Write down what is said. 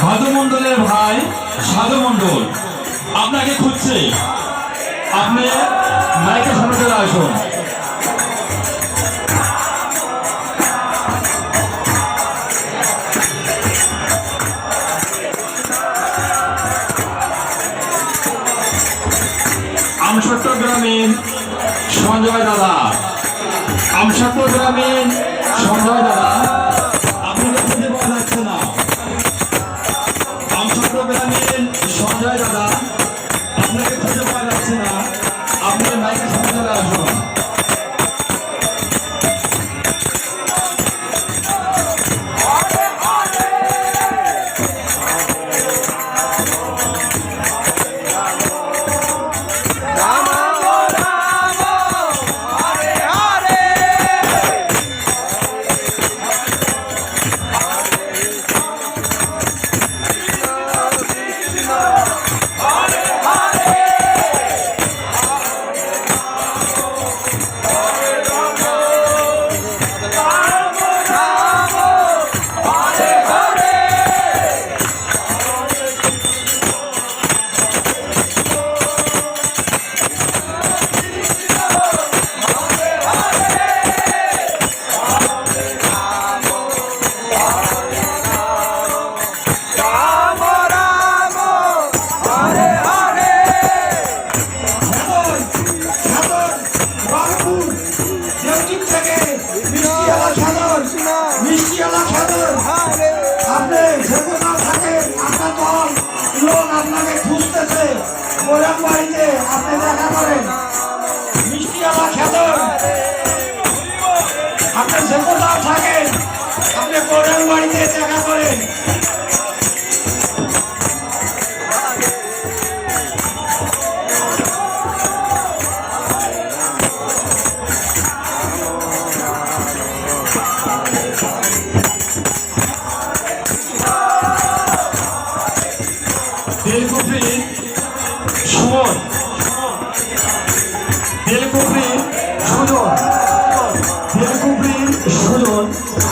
সাধু মন্ডলের ভাই সাধু মন্ডল আপনাকে খুঁজছে। আপনি মাইকের সামনে চলে আসুন। আমসট্ট গ্রামীণ সঞ্জয় দাদা, আমসট্ট গ্রামীণ সঞ্জয় দাদা, আপনাকে খুঁজে পাওয়া যাচ্ছে না। আমসট্ট গ্রামীণ সঞ্জয় দাদা, আপনাকে খুঁজে পাওয়া যাচ্ছে না। আপনি মাইকের সামনে চলে আসুন। আপনি যে কোথাও থাকেন, আপনার দল লোক আপনাকে খুঁজতেছে। কোরআন বাড়িতে আপনি দেখা করেন মিষ্টিওয়ালা খেদর। আপনি যে কোথাও থাকেন, আপনি কোরআন বাড়িতে দেখা করেন। সুমন